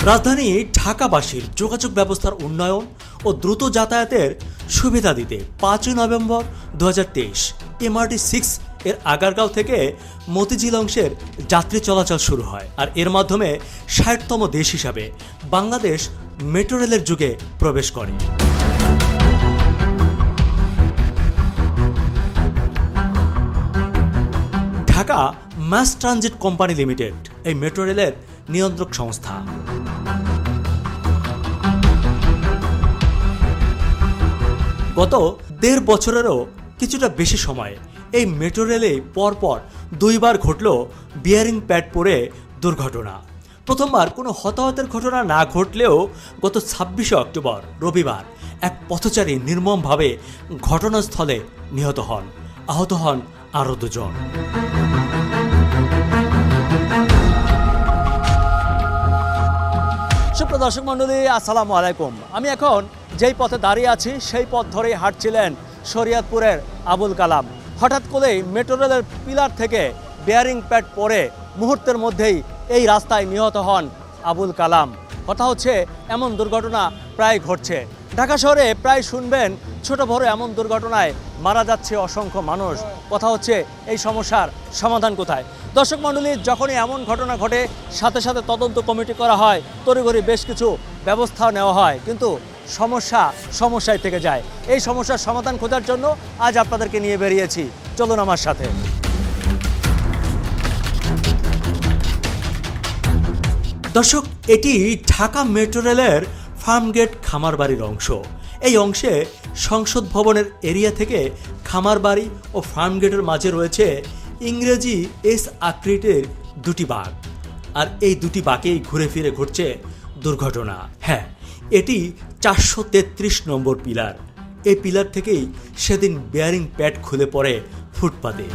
রাজধানী ঢাকাবাসীর যোগাযোগ ব্যবস্থার উন্নয়ন ও দ্রুত যাতায়াতের সুবিধা দিতে 5 নভেম্বর 2023 MRT-6 এর আগারগাঁও থেকে মতিঝিল অংশের যাত্রী চলাচল শুরু হয়। আর এর মাধ্যমে 60তম দেশ হিসাবে বাংলাদেশ মেট্রো রেলের যুগে প্রবেশ করে। Dhaka Mass Transit Company Limited এই মেট্রো রেলের নিয়ন্ত্রক সংস্থা। গত 1.5 বছরেরও কিছুটা বেশি সময়ে এই মেট্রো রেলে পরপর 2 বার ঘটল বিয়ারিং প্যাড পড়ে দুর্ঘটনা। প্রথমবার কোনো হতাহতের ঘটনা না ঘটলেও গত 26 অক্টোবর রবিবার এক পথচারী নির্মমভাবে ঘটনাস্থলে নিহত হন। আহত হন আরও 2 জন। সুপ্রিয় দর্শক মণ্ডলী, আসসালামু আলাইকুম। আমি এখন যেই পথে দাঁড়িয়ে আছি সেই পথ ধরেই হাঁটছিলেন শরীয়তপুরের আবুল কালাম। হঠাৎ করেই মেট্রো রেলের পিলার থেকে বেয়ারিং প্যাড পড়ে মুহূর্তের মধ্যেই এই রাস্তায় নিহত হন আবুল কালাম। কথা হচ্ছে এমন দুর্ঘটনা প্রায় ঘটছে ঢাকা শহরে। প্রায় শুনবেন ছোট বড় এমন দুর্ঘটনায় মারা যাচ্ছে অসংখ্য মানুষ। কথা হচ্ছে এই সমস্যার সমাধান কোথায়? দর্শক মণ্ডলী, যখনই এমন ঘটনা ঘটে সাথে সাথে তদন্ত কমিটি করা হয়, তড়িঘড়ি বেশ কিছু ব্যবস্থা নেওয়া হয়, কিন্তু সমস্যায় থেকে যায়। এই সমস্যার সমাধান খোঁজার জন্য আজ আপনাদেরকে নিয়ে বেরিয়েছি। চলুন আমার সাথে। দর্শক, এটি ঢাকা মেট্রো রেলের ফার্মগেট খামারবাড়ির অংশ। এই অংশে সংসদ ভবনের এরিয়া থেকে খামারবাড়ি ও ফার্মগেটের মাঝে রয়েছে ইংরেজি এস আকৃতির 2টি বাঁক। আর এই 2টি বাঁকেই ঘুরে ফিরে ঘটছে দুর্ঘটনা। হ্যাঁ, এটি 433 নম্বর পিলার। এই পিলার থেকেই সেদিন বেয়ারিং প্যাড খুলে পড়ে ফুটপাতে।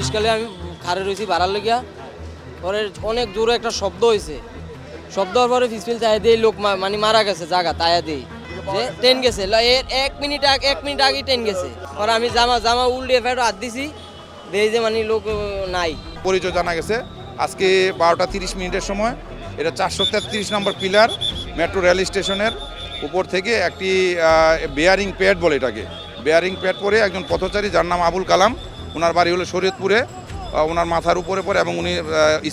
রিস্কালে আমি খারে রয়েছি বাড়ার লেগিয়া, পরে অনেক জোরে একটা শব্দ হয়েছে। শব্দ হওয়ার পরে ফিসফিল চাই দিয়ে লোক মানে মারা গেছে জায়গা তায়া দিয়ে যে ট্রেন গেছে। এর 1 মিনিট আগেই ট্রেন গেছে। পরে আমি জামা উল্টে ফেরো হাত দিছি, দেখি যে মানে লোক নাই। পরিচয় জানা গেছে আজকে 12টা 30 মিনিটের সময়। এটা 433 নম্বর পিলার মেট্রো রেল স্টেশনের উপর থেকে একটি বেয়ারিং প্যাড বলে এটাকে, বেয়ারিং প্যাড পরে একজন পথচারী যার নাম আবুল কালাম, ওনার বাড়ি হলো শরীয়তপুরে, ওনার মাথার উপরে পড়ে এবং উনি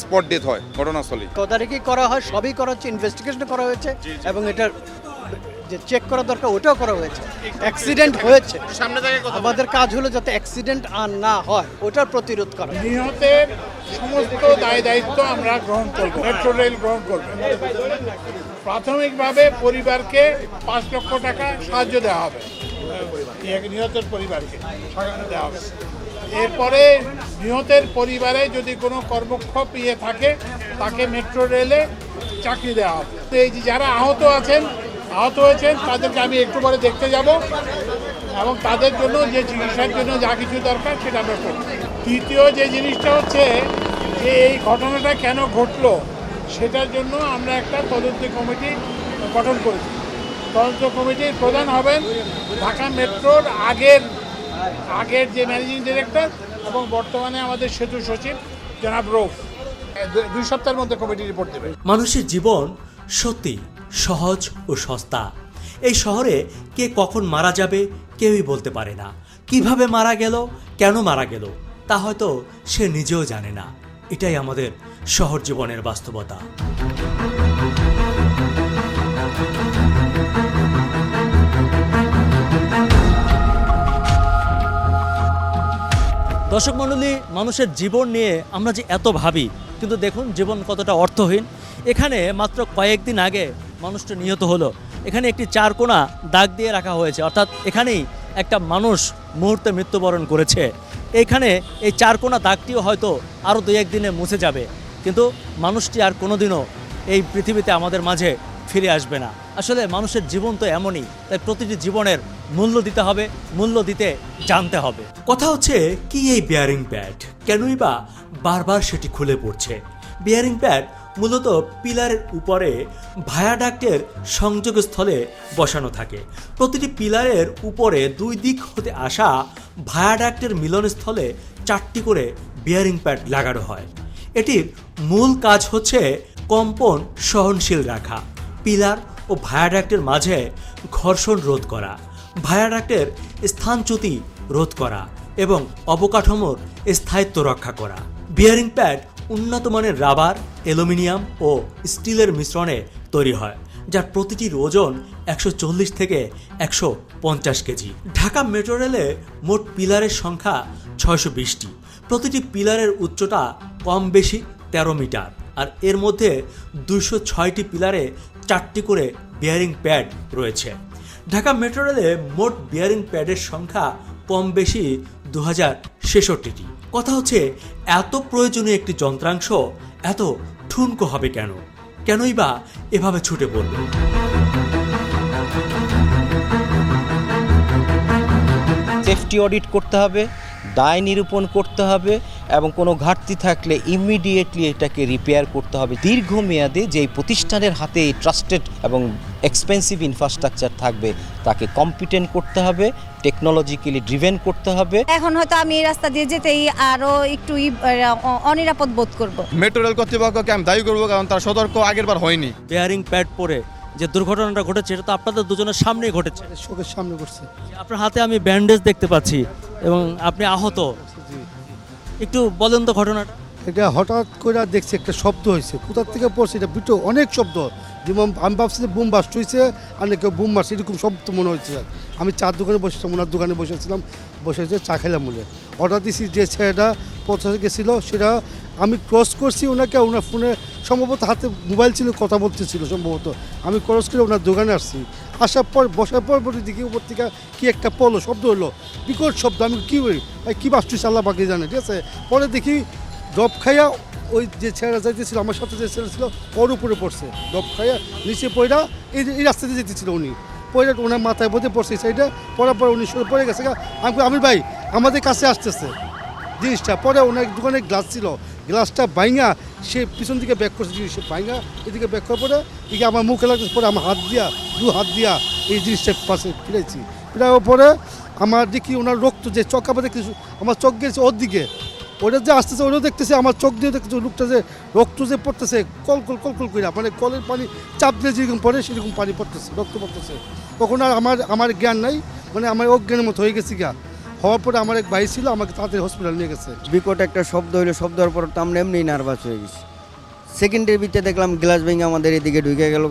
স্পট ডেথ হয় ঘটনাস্থলে। তদারকি করা হয়, সবই করা হচ্ছে, ইনভেস্টিগেশন করা হয়েছে এবং এটার যে চেক করা দরকার ওটাও করা হয়েছে। অ্যাক্সিডেন্ট হয়েছে, আমাদের কাজ হলো যাতে অ্যাক্সিডেন্ট আর না হয় ওটার প্রতিরোধ করা। নিহতের সমস্ত দায় দায়িত্ব আমরা গ্রহণ করব, মেট্রো রেল গ্রহণ করবে। প্রাথমিকভাবে পরিবারকে 5 লক্ষ টাকা সাহায্য দেওয়া হবে, নিহতের পরিবারকে দেওয়া হবে। এরপরে নিহতের পরিবারে যদি কোনো কর্মক্ষোভ থাকে তাকে মেট্রো রেলে চাকরি দেওয়া হবে। এই যে যারা আহত হয়েছেন তাদেরকে আমি একটু পরে দেখতে যাব এবং তাদের জন্য যে চিকিৎসার জন্য যা কিছু দরকার সেটা আমরা করব। তৃতীয় যে জিনিসটা হচ্ছে যে এই ঘটনাটা কেন ঘটলো সেটার জন্য আমরা একটা তদন্ত কমিটি গঠন করেছি। তদন্ত কমিটির প্রধান হবেন ঢাকা মেট্রোর আগের যে ম্যানেজিং ডিরেক্টর এবং বর্তমানে আমাদের সেতু সচিব জনাব রৌফ। 2 সপ্তাহের মধ্যে কমিটি রিপোর্ট দেবে। মানুষের জীবন সত্যি সহজ ও সস্তা। এই শহরে কে কখন মারা যাবে কেউই বলতে পারে না। কিভাবে মারা গেল, কেন মারা গেল তা হয়তো সে নিজেও জানে না। এটাই আমাদের শহর জীবনের বাস্তবতা। দর্শক মণ্ডলী, মানুষের জীবন নিয়ে আমরা যে এত ভাবি, কিন্তু দেখুন জীবন কতটা অর্থহীন। এখানে মাত্র কয়েকদিন আগে মানুষটা নিহত হলো। এখানে একটি 4 কোণা দাগ দিয়ে রাখা হয়েছে, অর্থাৎ এখানেই একটা মানুষ মুহূর্তে মৃত্যুবরণ করেছে। এইখানে এই 4 কোণা দাগটিও হয়তো আরও 2-1 দিনে মুছে যাবে, কিন্তু মানুষটি আর কোনোদিনও এই পৃথিবীতে আমাদের মাঝে ফিরে আসবে না। আসলে মানুষের জীবন তো এমনই, তাই প্রতিটি জীবনের মূল্য দিতে হবে, মূল্য দিতে জানতে হবে। কথা হচ্ছে কি এই বিয়ারিং প্যাড, কেনই বা বারবার সেটি খুলে পড়ছে? বিয়ারিং প্যাড মূলত পিলারের উপরে ভায়াডাক্টের সংযোগস্থলে বসানো থাকে। প্রতিটি পিলারের উপরে দুই দিক হতে আসা ভায়াডাক্টের মিলনস্থলে 4টি করে বিয়ারিং প্যাড লাগানো হয়। এটির মূল কাজ হচ্ছে কম্পন সহনশীল রাখা, পিলার ও ভায়াডাক্টের মাঝে ঘর্ষণ রোধ করা, ভায়াডাক্টের স্থানচ্যুতি রোধ করা এবং অবকাঠামোর স্থায়িত্ব রক্ষা করা। বিয়ারিং প্যাড উন্নত মানের রাবার, অ্যালুমিনিয়াম ও স্টিলের মিশ্রণে তৈরি হয়, যার প্রতিটির ওজন 140 থেকে 150 কেজি। ঢাকা মেট্রো রেলে মোট পিলারের সংখ্যা 620টি। প্রতিটি পিলারের উচ্চতা কম বেশি 13 মিটার, আর এর মধ্যে 206টি পিলারে 4টি করে বিয়ারিং প্যাড রয়েছে। ঢাকা মেট্রো রেলে মোট বিয়ারিং প্যাডের সংখ্যা কম বেশি 2066টি। কথা হচ্ছে এত প্রয়োজনীয় একটি যন্ত্রাংশ এত ঠুনকো হবে কেন? কেনই বা এভাবে ছুটে পড়বে? সেফটি অডিট করতে হবে, দায় নিরূপণ করতে হবে এবং কোনো ঘাটতি থাকলে ইমিডিয়েটলি এটাকে রিপেয়ার করতে হবে। দীর্ঘমেয়াদে যেই প্রতিষ্ঠানের হাতে এই ট্রাস্টেড এবং এক্সপেন্সিভ ইনফ্রাস্ট্রাকচার থাকবে তাকে কম্পিটেন্ট করতে হবে, টেকনোলজিক্যালি ড্রিভেন করতে হবে। এখন হয়তো আমি এই রাস্তা দিয়ে যেতেই আরও একটু অনিরাপদ বোধ করব। মেট্রো রেল কর্তৃপক্ষকে আমি দায়ী করবো, কারণ তার সতর্ক আগের বার হয়নি। বিয়ারিং প্যাড পরে যে দুর্ঘটনাটা ঘটেছে এটা তো আপনাদের দুজনের সামনেই ঘটেছে। চোখের সামনে করছে। আপনার হাতে আমি ব্যান্ডেজ দেখতে পাচ্ছি এবং আপনি আহত। একটু বলেন তো ঘটনাটা। এটা হঠাৎ করে দেখছি একটা শব্দ হয়েছে, কোথার থেকে পড়ছে এটা বিটো অনেক শব্দ, যেমন আমি ভাবছি যে বুম বাস্ট হয়েছে আর নাকি বুম মারছে, এরকম শব্দ মনে হচ্ছে। আমি চার দোকানে বসেছিলাম, ওনার দোকানে বসেছিলাম, বসে চা খেলাম বলে অর্ডার দিয়েছি। যে ছেলেটা পৌঁছাতে গেছিলো সেটা আমি ক্রস করছি ওনাকে, ওনার ফোনে সম্ভবত হাতে মোবাইল ছিল, কথা বলতেছিল সম্ভবত। আমি ক্রস করে ওনার দোকানে আসছি, আসার পর বসার পর দিকে উপর থেকে কী একটা পড়লো, শব্দ হলো, বিকট শব্দ। আমি কী ওই কী বাস্টু আল্লাহ বাকি জানে, ঠিক আছে। পরে দেখি ডব খাইয়া ওই যে ছেলেরা যাইতেছিল আমার সাথে যে ছেলে ছিল ওর উপরে পড়ছে, ডব খাইয়া নিচে পয়রা এই রাস্তা দিয়ে যেতেছিল উনি, পয়রা ওনার মাথায় বোধে পড়ছে সাইডে, পড়ার পর উনি সরে পড়ে গেছে। আমি ভাই আমাদের কাছে আসতেছে জিনিসটা। পরে ওনার দোকানে গ্লাস ছিল, গ্লাসটা ভাঙা সে পিছন দিকে ব্যাক করছে, সে ভাঙা এদিকে ব্যাক করার পরে এদিকে আমার মুখে লাগতেছে। পরে আমার দু হাত দিয়া এই জিনিসটা পাশে ফিরেছি, ফিরার পরে আমার দেখি ওনার রক্ত যে চোখা দেখতেছি, আমার চোখ গেছে ওর দিকে, ওটা যে আসতেছে ওটাও দেখতেছে, আমার চোখ দিয়ে দেখতেছে লোকটা যে রক্ত যে পড়তেছে কল করে, মানে কলের পানি চাপ দিয়ে যেরকম পড়ে সেরকম পানি পড়তেছে, রক্ত পড়তেছে। তখন আর আমার জ্ঞান নাই, মানে আমার অজ্ঞানের মতো হয়ে গেছি গা। হওয়ার পরে আমার এক ভাই ছিল, আমাকে তাড়াতাড়ি হসপিটাল নিয়ে গেছে। বিকট একটা শব্দ হইলো, শব্দ হওয়ার পর তো আমরা এমনি নার্ভাস হয়ে গেছি। সেকেন্ডের ভিতরে দেখলাম গ্লাস ভেঙে আমাদের এদিকে ঢুকে গেল।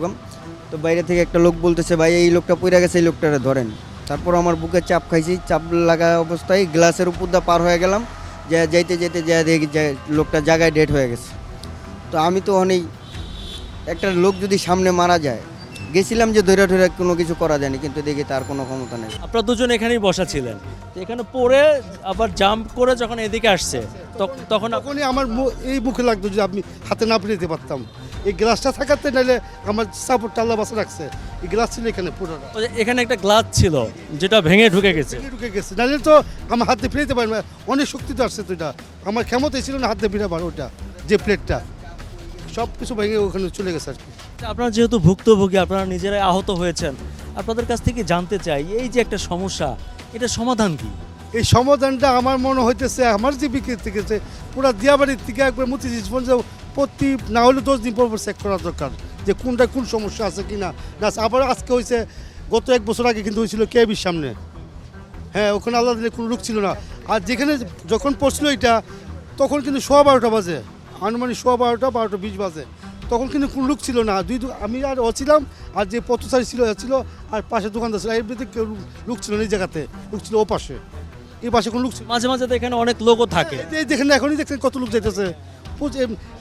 তো বাইরে থেকে একটা লোক বলতেছে, ভাই এই লোকটা পড়ে গেছে, এই লোকটারে ধরেন। তারপর আমার বুকে চাপ খাইছি, চাপ লাগা অবস্থায় গ্লাসের উপর দিয়ে পার হয়ে গেলাম, যাইতে দেখি যে লোকটা জায়গায় ডেড হয়ে গেছে। তো আমি তো অনেক একটা লোক যদি সামনে মারা যায়, গেছিলাম যে ধরে কোনো কিছু করা যায়নি, কিন্তু দেখি তার কোনো ক্ষমতা নেই। আপনারা দুজন এখানেই বসা ছিলেন, এখানে পড়ে আবার জাম্প করে যখন এদিকে আসছে তখনই আমার এই মুখে লাগতো যে আপনি হাতে না পেরে দিতে পারতাম। এই গ্লাসটা থাকাতে নাহলে আমার সাপোর্টটা আল্লাহ বাসা রাখছে। এই গ্লাস ছিল এখানে পুরো, এখানে একটা গ্লাস ছিল যেটা ভেঙে ঢুকে গেছে, নাহলে তো আমার হাতে ফিরাইতে পারবে না, অনেক শক্তি তো আসছে। তো এটা আমার ক্ষমতাই ছিল না হাতে ফিরাবার, ওটা যে প্লেটটা সব কিছু ভেঙে ওখানে চলে গেছে আর কি। আপনারা যেহেতু ভুক্তভোগী, আপনারা নিজেরাই আহত হয়েছেন, আপনাদের কাছ থেকে জানতে চাই এই যে একটা সমস্যা, এটা সমাধান কি? এই সমাধানটা আমার মনে হইতেছে আমার যে বিক্রি থেকে পুরো দিয়াবাড়ির থেকে একবার মতিঝিল প্রতি না হলে 10 দিন পর চেক করা দরকার যে কোনটা কোন সমস্যা আছে কি না। আবার আজকে হয়েছে, গত 1 বছর আগে কিন্তু হয়েছিল কেবির সামনে, হ্যাঁ ওখানে আল্লাহ দিলে কোনো লোক ছিল না। আর যেখানে যখন পড়ছিল এটা তখন কিন্তু 12:15 বাজে, আনুমানিক 12:20 বাজে, তখন কিন্তু কোনো লোক ছিল না। আমি আর ও ছিলাম, আর যে পথচারী ছিল আর পাশে দোকানদার ছিল, এর ভিতরে কেউ লোক ছিল না, এই জায়গাতে লোক ছিল ও পাশে, এই পাশে কোনো লোক ছিল। মাঝে মাঝে তো এখানে অনেক লোকও থাকে, এই দেখেন এখনই দেখছেন কত লোক যাইতেছে।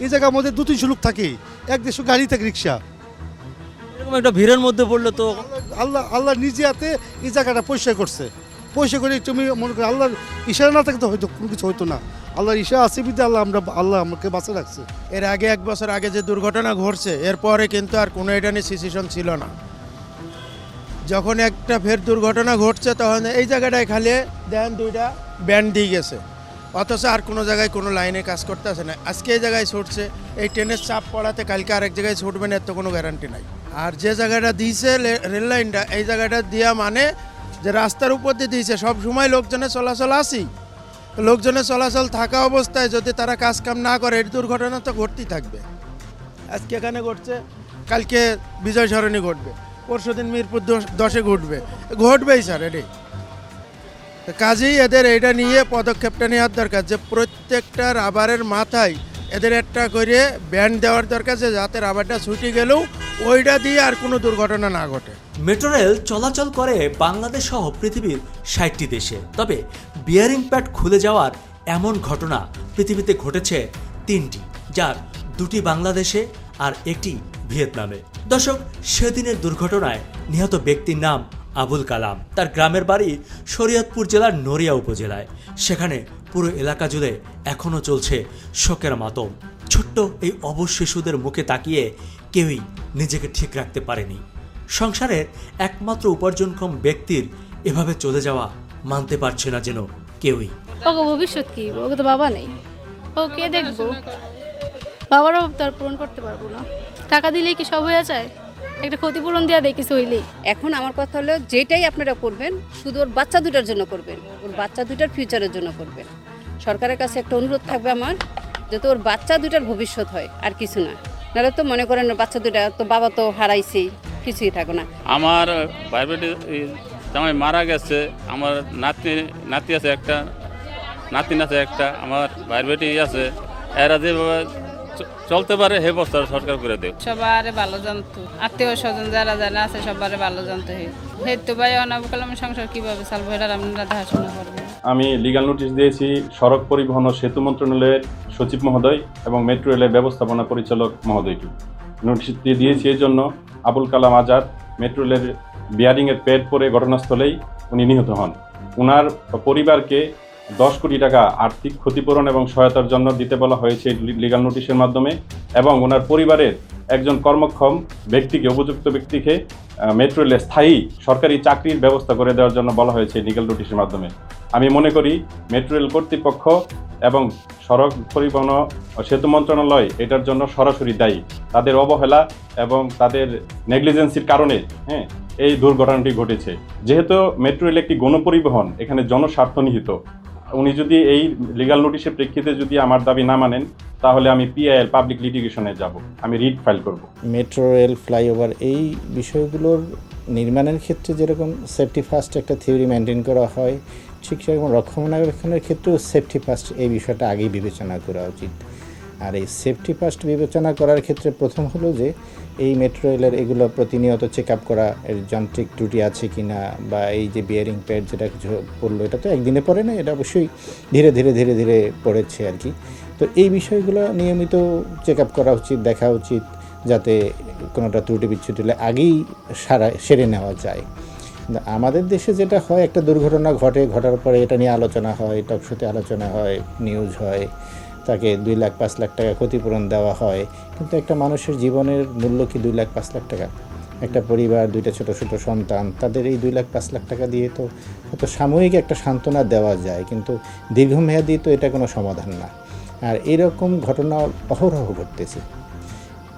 এই জায়গার মধ্যে 200-300 লোক থাকে, 100-150 গাড়ি থাকে, রিক্সা। এরকম একটা ভিড়ের মধ্যে পড়লে তো আল্লাহ নিজে হাতে এই জায়গাটা পরিষ্কার করছে, পরিষ্কার করে তুমি মনে করো আল্লাহর ইশারা না থাকতে হয়তো কোনো কিছু হতো না। আল্লাহর ইশারা আছে বিধে আল্লাহ আমাকে বাঁচা রাখছে। এর আগে 1 বছর আগে যে দুর্ঘটনা ঘটছে, এরপরে কিন্তু আর কোনো এটা নিয়ে সিচুয়েশন ছিল না। যখন একটা ফের দুর্ঘটনা ঘটছে তখন এই জায়গাটায় খালি দেন দুইটা ব্যান্ড দিয়ে গেছে, অথচ আর কোনো জায়গায় কোনো লাইনে কাজ করতে আসে না। আজকে এই জায়গায় ছুটছে, এই ট্রেনের চাপ পড়াতে কালকে আরেক জায়গায় ছুটবে না, এর তো কোনো গ্যারান্টি নাই। আর যে জায়গাটা দিয়েছে রেল লাইনটা, এই জায়গাটা দেওয়া মানে যে রাস্তার উপর দিয়ে দিয়েছে, সব সময় লোকজনের চলাচল আসি, লোকজনের চলাচল থাকা অবস্থায় যদি তারা কাজ কাম না করে এর দুর্ঘটনা তো ঘটতেই থাকবে। আজকে এখানে ঘটছে, কালকে বিজয় সরণি ঘটবে, পরশুদিন মিরপুর 10-এ ঘটবেই স্যার। এটাই কাজেই এদের এটা নিয়ে পদক্ষেপটা নেওয়ার দরকার যে প্রত্যেকটা রাবারের মাথায় এদের একটা করে ব্যান্ড দেওয়ার দরকার, যে যাতে রাবারটা ছুটে গেলেও ওইটা দিয়ে আর কোনো দুর্ঘটনা না ঘটে। মেট্রো রেল চলাচল করে বাংলাদেশ সহ পৃথিবীর 60টি দেশে, তবে বিয়ারিং প্যাড খুলে যাওয়ার এমন ঘটনা পৃথিবীতে ঘটেছে 3টি, যার 2টি বাংলাদেশে আর 1টি ভিয়েতনামে। দর্শক, সেদিনের দুর্ঘটনায় নিহত ব্যক্তির নাম আবুল কালাম। তার গ্রামের বাড়ি শরীয়তপুর জেলার নড়িয়া উপজেলায়। সেখানে পুরো এলাকা জুড়ে এখনও চলছে শোকের মাতম। ছোট্ট এই অবশ শিশুদের মুখে তাকিয়ে কেউই নিজেকে ঠিক রাখতে পারেনি। সংসারের একমাত্র উপার্জনক্ষম ব্যক্তির এভাবে চলে যাওয়া মানতে পারছে না যেন কেউই। ওকে ভবিষ্যৎ কি, ওকে তো বাবা নেই, ও কে দেখবো? বাবারও তার পূরণ করতে পারবো না। টাকা দিলেই কি সব হয়ে যায়? একটা ক্ষতিপূরণ দেওয়া দেয় কিছু হইলেই। এখন আমার কথা হলো, যেটাই আপনারা করবেন শুধু ওর বাচ্চা দুটার জন্য করবেন, ওর বাচ্চা দুটার ফিউচারের জন্য করবেন। সরকারের কাছে একটা অনুরোধ থাকবে আমার, যাতে ওর বাচ্চা দুটার ভবিষ্যৎ হয়, আর কিছু না। নাহলে তো মনে করেন বাচ্চা দুটা তো বাবা তো হারাইছেই, কিছুই থাকো না। আমার বাইরে জামাই মারা গেছে, আমার নাতি আছে একটা, নাতিন আছে একটা, আমার ভাইয়ের বেটি আছে। এরা যেভাবে চলতে পারে হে বস্তা সরকার করে দেয়। সবারে ভালো জানতো, আত্মীয় স্বজন যারা জানা আছে সবারে ভালো জানতো। হে তো ভাই অনাবু কালামের সংসার কিভাবে চালবো, এটা আপনারা দেখাশোনা করবেন। আমি লিগ্যাল নোটিশ দিয়েছি সড়ক পরিবহন ও সেতু মন্ত্রণালয়ের সচিব মহোদয় এবং মেট্রো রেলের ব্যবস্থাপনা পরিচালক মহোদয়কে। নোটিশটি দিয়েছি এই জন্য, আবুল কালাম আজাদ মেট্রো রেলের বিয়ারিংয়ের প্যাড পরে ঘটনাস্থলেই উনি নিহত হন। ওনার পরিবারকে 10 কোটি টাকা আর্থিক ক্ষতিপূরণ এবং সহায়তার জন্য দিতে বলা হয়েছে লিগ্যাল নোটিশের মাধ্যমে, এবং ওনার পরিবারের একজন কর্মক্ষম ব্যক্তিকে, উপযুক্ত ব্যক্তিকে মেট্রো রেলে স্থায়ী সরকারি চাকরির ব্যবস্থা করে দেওয়ার জন্য বলা হয়েছে লিগ্যাল নোটিশের মাধ্যমে। আমি মনে করি মেট্রো রেল কর্তৃপক্ষ এবং সড়ক পরিবহন ও সেতু মন্ত্রণালয় এটার জন্য সরাসরি দায়ী। তাদের অবহেলা এবং তাদের নেগলিজেন্সির কারণে এই দুর্ঘটনাটি ঘটেছে। যেহেতু মেট্রো রেল একটি গণপরিবহন, এখানে জনস্বার্থ নিহিত। উনি যদি এই লিগ্যাল নোটিশের প্রেক্ষিতে যদি আমার দাবি না মানেন, তাহলে আমি পিআইএল পাবলিক লিটিগেশনে যাব, আমি রিট ফাইল করব। মেট্রো রেল, ফ্লাইওভার এই বিষয়গুলোর নির্মাণের ক্ষেত্রে যেরকম সেফটি ফার্স্ট একটা থিওরি মেনটেন করা হয়, ঠিক সেরকম রক্ষণাবেক্ষণের ক্ষেত্রেও সেফটি ফার্স্ট এই বিষয়টা আগেই বিবেচনা করা উচিত। আর এই সেফটি ফার্স্ট বিবেচনা করার ক্ষেত্রে প্রথম হলো যে এই মেট্রো রেলের এগুলো প্রতিনিয়ত চেক আপ করা, এর যান্ত্রিক ত্রুটি আছে কি না, বা এই যে বিয়ারিং প্যাড যেটা কিছু পড়লো, এটা তো একদিনে পড়ে না, এটা অবশ্যই ধীরে ধীরে ধীরে ধীরে পড়েছে আর কি। তো এই বিষয়গুলো নিয়মিত চেক আপ করা উচিত, দেখা উচিত, যাতে কোনোটা ত্রুটি বিচ্ছুটি হলে আগেই সেরে নেওয়া যায়। আমাদের দেশে যেটা হয়, একটা দুর্ঘটনা ঘটার পরে এটা নিয়ে আলোচনা হয়, টকশোতে আলোচনা হয়, নিউজ হয়, তাকে 2 লাখ 5 লাখ টাকা ক্ষতিপূরণ দেওয়া হয়। কিন্তু একটা মানুষের জীবনের মূল্য কি 2 লাখ 5 লাখ টাকা? একটা পরিবার, 2টা ছোটো ছোটো সন্তান, তাদের এই 2 লাখ 5 লাখ টাকা দিয়ে তো হয়তো সাময়িক একটা সান্ত্বনা দেওয়া যায়, কিন্তু দীর্ঘমেয়াদী তো এটা কোনো সমাধান না। আর এরকম ঘটনা অহরহ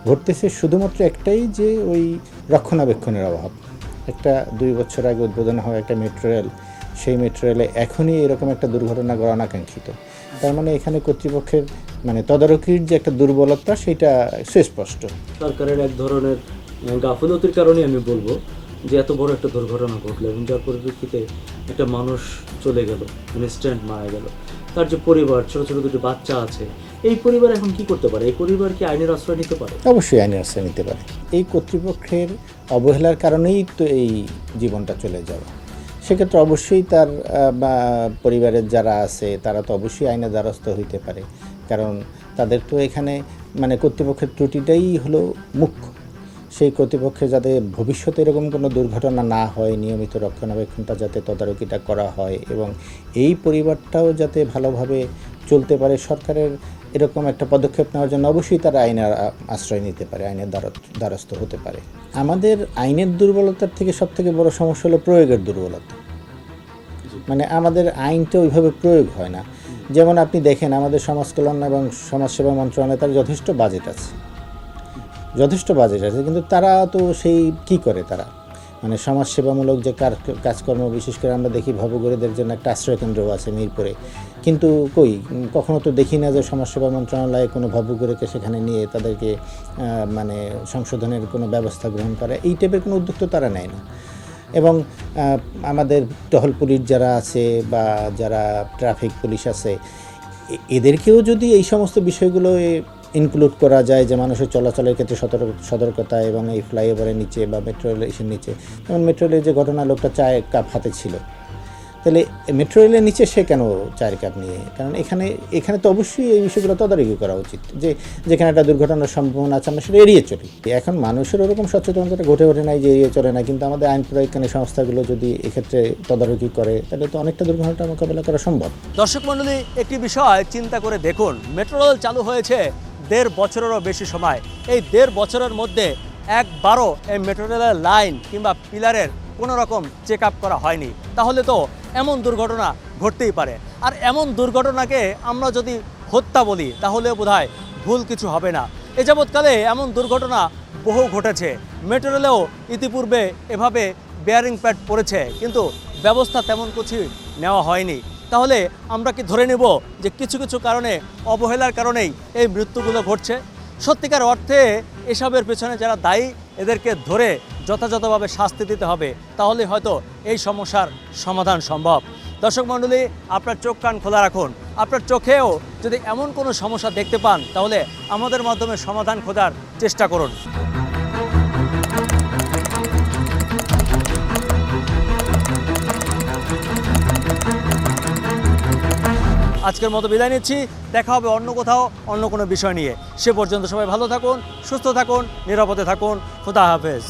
ঘটতেছে শুধুমাত্র একটাই, যে ওই রক্ষণাবেক্ষণের অভাব। একটা 2 বছর আগে উদ্বোধন হয় একটা মেট্রো রেল, সেই মেট্রো রেলে এখনই এরকম একটা দুর্ঘটনা ঘটা অনাকাঙ্ক্ষিত। তার মানে এখানে কর্তৃপক্ষের তদারকির যে একটা দুর্বলতা, সেটা সুস্পষ্ট। সরকারের এক ধরনের গাফিলতির কারণে আমি বলবো যে এত বড় একটা দুর্ঘটনা ঘটলো, এবং যার পরিপ্রেক্ষিতে একটা মানুষ চলে গেল, ইনস্ট্যান্ট মারা গেল। তার যে পরিবার, ছোটো ছোটো 2টি বাচ্চা আছে, এই পরিবার এখন কি করতে পারে? এই পরিবার কি আইনের আশ্রয় নিতে পারে? অবশ্যই আইনের আশ্রয় নিতে পারে। এই কর্তৃপক্ষের অবহেলার কারণেই তো এই জীবনটা চলে যাওয়া। সেক্ষেত্রে অবশ্যই তার পরিবারের যারা আছে তারা তো অবশ্যই আইনের দ্বারস্থ হইতে পারে, কারণ তাদের তো এখানে কর্তৃপক্ষের ত্রুটিটাই হলো মুখ্য। সেই কর্তৃপক্ষে যাতে ভবিষ্যতে এরকম কোনো দুর্ঘটনা না হয়, নিয়মিত রক্ষণাবেক্ষণটা যাতে তদারকিটা করা হয়, এবং এই পরিবারটাও যাতে ভালোভাবে চলতে পারে, সরকারের এরকম একটা পদক্ষেপ নেওয়ার জন্য অবশ্যই তারা আইনের আশ্রয় নিতে পারে, আইনের দ্বারস্থ হতে পারে। আমাদের আইনের দুর্বলতার থেকে সবথেকে বড় সমস্যা হলো প্রয়োগের দুর্বলতা। মানে আমাদের আইনটা ওইভাবে প্রয়োগ হয় না। যেমন আপনি দেখেন আমাদের সমাজ কল্যাণ এবং সমাজসেবা মন্ত্রণালয়ে তার যথেষ্ট বাজেট আছে, কিন্তু তারা তো সেই কি করে, তারা মানে সমাজসেবামূলক যে কাজকর্ম, বিশেষ করে আমরা দেখি ভবঘুরেদের জন্য একটা আশ্রয়কেন্দ্রও আছে মিরপুরে, কিন্তু কখনো তো দেখি না যে সমাজসেবা মন্ত্রণালয়ে কোনো ভবঘুরেকে সেখানে নিয়ে তাদেরকে মানে সংশোধনের কোনো ব্যবস্থা গ্রহণ করে, এই টাইপের কোনো উদ্যোগ তো তারা নেয় না। এবং আমাদের টহল পুলিশ যারা আছে বা যারা ট্রাফিক পুলিশ আছে, এদেরকেও যদি এই সমস্ত বিষয়গুলো ইনক্লুড করা যায়, যে মানুষের চলাচলের ক্ষেত্রে সতর্কতা এবং এই ফ্লাইওভারের নিচে বা মেট্রো রেলের নিচে, যেমন মেট্রো রেলের যে ঘটনা, লোকটা চায়ের কাপ হাতে ছিল, তাহলে মেট্রো রেলের নিচে সে কেন চায়ের কাপ নিয়ে? কারণ এখানে তো অবশ্যই এই বিষয়গুলো তদারকি করা উচিত, যে যেখানে একটা দুর্ঘটনার সম্ভাবনা আছে আমরা সেটা এড়িয়ে চলি। এখন মানুষের ওরকম সচেতনতা ঘটে নাই যে এড়িয়ে চলে না, কিন্তু আমাদের আইন প্রয়োগকারী সংস্থাগুলো যদি এক্ষেত্রে তদারকি করে তাহলে তো অনেকটা দুর্ঘটনা মোকাবেলা করা সম্ভব। দর্শক মণ্ডলী, একটি বিষয় চিন্তা করে দেখুন, মেট্রো রেল চালু হয়েছে 1.5 বছরেরও বেশি সময়। এই 1.5 বছরের মধ্যে একবারও এই মেট্রো রেলের লাইন কিংবা পিলারের কোনো রকম চেক আপ করা হয়নি। তাহলে তো এমন দুর্ঘটনা ঘটতেই পারে। আর এমন দুর্ঘটনাকে আমরা যদি হত্যা বলি তাহলে বোধহয় ভুল কিছু হবে না। এ যাবৎকালে এমন দুর্ঘটনা বহু ঘটেছে। মেট্রো রেলেও ইতিপূর্বে এভাবে বেয়ারিং প্যাড পড়েছে, কিন্তু ব্যবস্থা তেমন কিছু নেওয়া হয়নি। তাহলে আমরা কি ধরে নেব যে কিছু কিছু কারণে, অবহেলার কারণেই এই মৃত্যুগুলো ঘটছে? সত্যিকার অর্থে এসবের পেছনে যারা দায়ী, এদেরকে ধরে যথাযথভাবে শাস্তি দিতে হবে, তাহলে হয়তো এই সমস্যার সমাধান সম্ভব। দর্শক মণ্ডলী, আপনার চোখ কান খোলা রাখুন। আপনার চোখেও যদি এমন কোনো সমস্যা দেখতে পান তাহলে আমাদের মাধ্যমে সমাধান খোঁজার চেষ্টা করুন। আজকের মতো বিদায় নিচ্ছি। দেখা হবে অন্য কোথাও, অন্য কোনো বিষয় নিয়ে। সে পর্যন্ত সবাই ভালো থাকুন, সুস্থ থাকুন, নিরাপদে থাকুন। খোদা হাফেজ।